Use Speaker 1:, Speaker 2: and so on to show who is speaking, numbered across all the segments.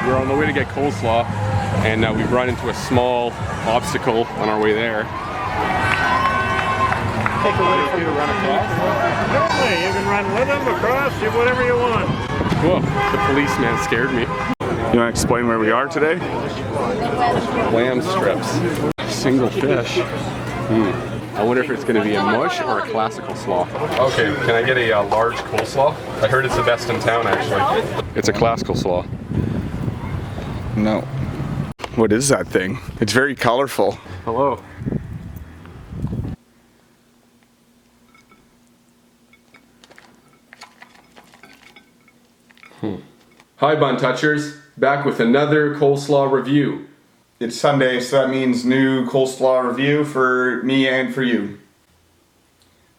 Speaker 1: We're on the way to get coleslaw, and we've run into a small obstacle on our way there. Take a way for you to run across?
Speaker 2: Certainly, you can run with them, across, do whatever you want.
Speaker 1: Whoa, the policeman scared me.
Speaker 3: You want to explain where we are today?
Speaker 1: Lamb strips. Single fish. I wonder if it's going to be a mush or a classical slaw. Okay, can I get a large coleslaw? I heard it's the best in town, actually. It's a classical slaw.
Speaker 3: No. What is that thing? It's very colorful.
Speaker 1: Hello. Hi, Bun Touchers. Back with another coleslaw review.
Speaker 3: It's Sunday, so that means new coleslaw review for me and for you.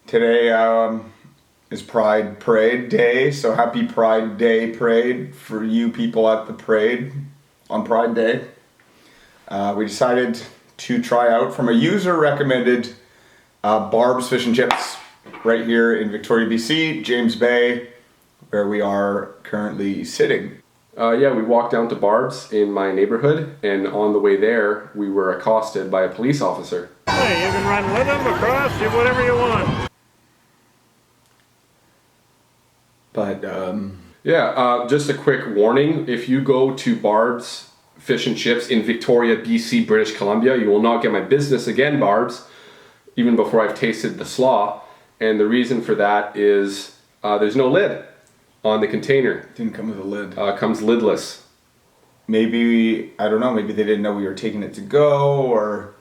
Speaker 3: Today is Pride Parade Day, so happy Pride Day Parade for you people at the parade on Pride Day. We decided to try out from a user recommended Barb's Fish and Chips right here in Victoria, BC, James Bay, where we are currently sitting.
Speaker 1: Yeah, we walked down to Barb's in my neighborhood, and on the way there, we were accosted by a police officer.
Speaker 2: Hey, you can run with them, across, do whatever you want.
Speaker 3: But,
Speaker 1: Yeah, just a quick warning. If you go to Barb's Fish and Chips in Victoria, BC, British Columbia, you will not get my business again, Barb's, even before I've tasted the slaw. And the reason for that is there's no lid on the container.
Speaker 3: didn't come with a lid.
Speaker 1: Comes lidless.
Speaker 3: Maybe, I don't know, maybe they didn't know we were taking it to go, or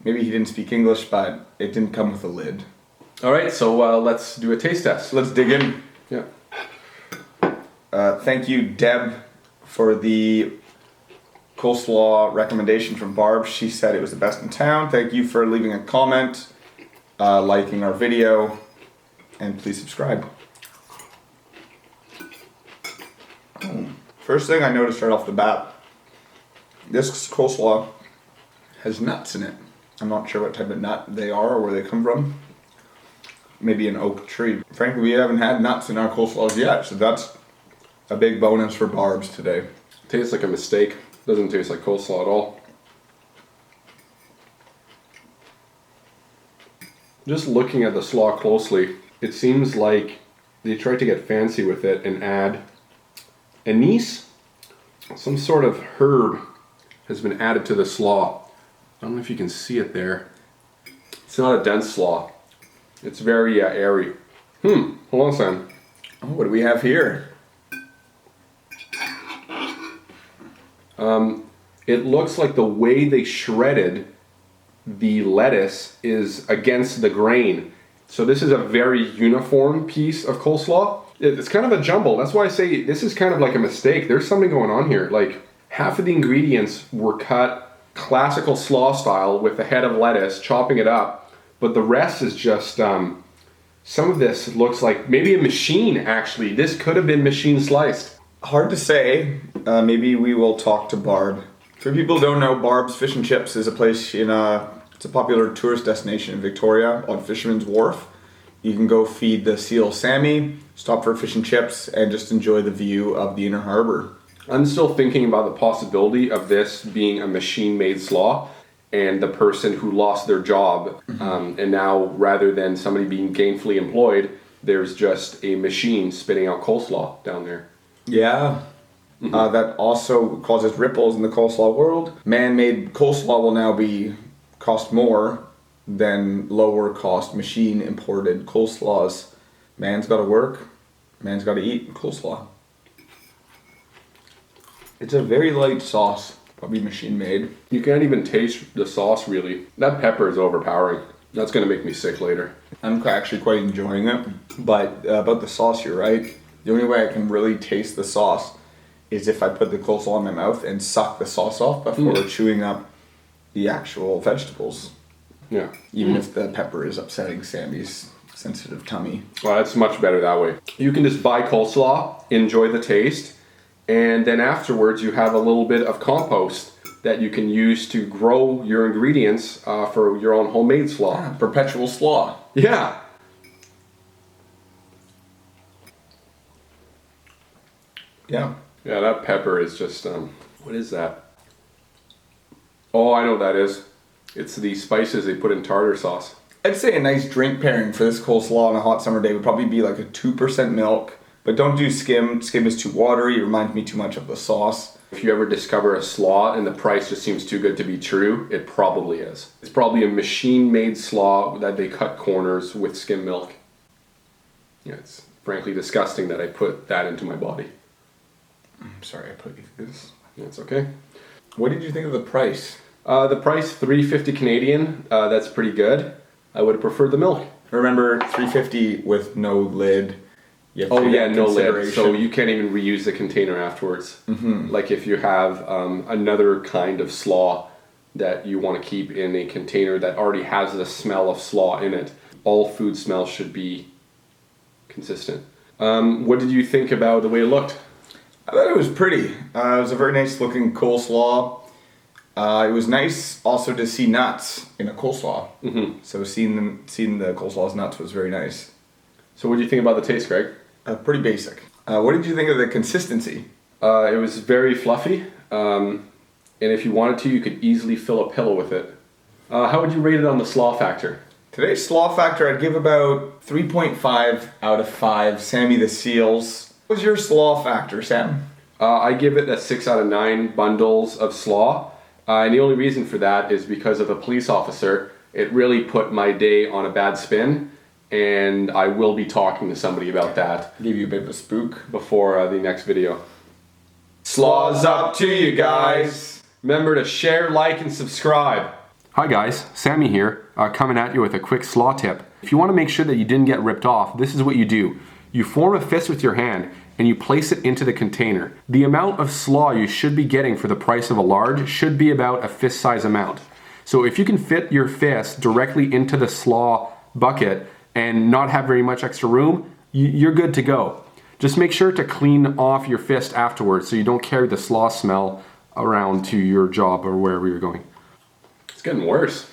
Speaker 3: maybe he didn't speak English, but it didn't come with a lid.
Speaker 1: All right, so let's do a taste test.
Speaker 3: Let's dig in.
Speaker 1: Yeah.
Speaker 3: Thank you, Deb, for the coleslaw recommendation from Barb. She said it was the best in town. Thank you for leaving a comment, liking our video, and please subscribe. First thing I noticed right off the bat, this coleslaw has nuts in it. I'm not sure what type of nut they are or where they come from. Maybe an oak tree. Frankly, we haven't had nuts in our coleslaws yet, so that's a big bonus for Barb's today.
Speaker 1: Tastes like a mistake. Doesn't taste like coleslaw at all. Just looking at the slaw closely, it seems like they tried to get fancy with it and add anise. Some sort of herb has been added to the slaw. I don't know if you can see it there. It's not a dense slaw. It's very airy. Hold on a second.
Speaker 3: Oh, what do we have here?
Speaker 1: It looks like the way they shredded the lettuce is against the grain. So this is a very uniform piece of coleslaw. It's kind of a jumble. That's why I say this is kind of like a mistake. There's something going on here. Like half of the ingredients were cut classical slaw style with a head of lettuce, chopping it up. But the rest is just, some of this looks like maybe a machine actually. This could have been machine sliced.
Speaker 3: Hard to say. Maybe we will talk to Barb. For people who don't know, Barb's Fish and Chips is a place in it's a popular tourist destination in Victoria on Fisherman's Wharf. You can go feed the seal Sammy, stop for fish and chips, and just enjoy the view of the inner harbor.
Speaker 1: I'm still thinking about the possibility of this being a machine-made slaw and the person who lost their job, and now rather than somebody being gainfully employed, there's just a machine spitting out coleslaw down there.
Speaker 3: Yeah. That also causes ripples in the coleslaw world. Man-made coleslaw will now cost more than lower cost machine imported coleslaws. Man's gotta work, man's gotta eat coleslaw. It's a very light sauce, probably machine made.
Speaker 1: You can't even taste the sauce really. That pepper is overpowering. That's gonna make me sick later.
Speaker 3: I'm actually quite enjoying it, but about the sauce, you're right. The only way I can really taste the sauce is if I put the coleslaw in my mouth and suck the sauce off before chewing up the actual vegetables.
Speaker 1: Yeah.
Speaker 3: Even if the pepper is upsetting Sammy's sensitive tummy.
Speaker 1: Well, that's much better that way. You can just buy coleslaw, enjoy the taste, and then afterwards you have a little bit of compost that you can use to grow your ingredients for your own homemade slaw.
Speaker 3: Yeah, perpetual slaw.
Speaker 1: Yeah.
Speaker 3: Yeah.
Speaker 1: Yeah, that pepper is just, what is that? Oh, I know what that is. It's the spices they put in tartar sauce.
Speaker 3: I'd say a nice drink pairing for this coleslaw on a hot summer day would probably be like a 2% milk. But don't do skim. Skim is too watery. It reminds me too much of the sauce.
Speaker 1: If you ever discover a slaw and the price just seems too good to be true, it probably is. It's probably a machine-made slaw that they cut corners with skim milk. Yeah, it's frankly disgusting that I put that into my body.
Speaker 3: I'm sorry I put you through this.
Speaker 1: That's okay.
Speaker 3: What did you think of the price?
Speaker 1: The price, $3.50 Canadian. That's pretty good. I would have preferred the milk.
Speaker 3: Remember, $3.50 with no lid. You have to
Speaker 1: Oh
Speaker 3: take
Speaker 1: yeah,
Speaker 3: that
Speaker 1: no lid.
Speaker 3: consideration.
Speaker 1: So you can't even reuse the container afterwards. Like if you have another kind of slaw that you want to keep in a container that already has the smell of slaw in it, all food smells should be consistent. What did you think about the way it looked?
Speaker 3: I thought it was pretty. It was a very nice looking coleslaw. It was nice also to see nuts in a coleslaw. So seeing the coleslaw's nuts was very nice.
Speaker 1: So what do you think about the taste, Greg?
Speaker 3: Pretty basic. What did you think of the consistency?
Speaker 1: It was very fluffy, and if you wanted to, you could easily fill a pillow with it. How would you rate it on the slaw factor?
Speaker 3: Today's slaw factor I'd give about 3.5 out of 5. Sammy the Seals. What was your slaw factor, Sam?
Speaker 1: I give it a 6 out of 9 bundles of slaw, and the only reason for that is because of a police officer. It really put my day on a bad spin, and I will be talking to somebody about that
Speaker 3: Gave you a bit of a spook.
Speaker 1: before the next video.
Speaker 3: Slaw's up to you guys.
Speaker 1: Remember to share, like, and subscribe. Hi guys, Sammy here, coming at you with a quick slaw tip. If you want to make sure that you didn't get ripped off, this is what you do. You form a fist with your hand and you place it into the container. The amount of slaw you should be getting for the price of a large should be about a fist size amount. So if you can fit your fist directly into the slaw bucket and not have very much extra room, you're good to go. Just make sure to clean off your fist afterwards so you don't carry the slaw smell around to your job or wherever you're going. It's getting worse.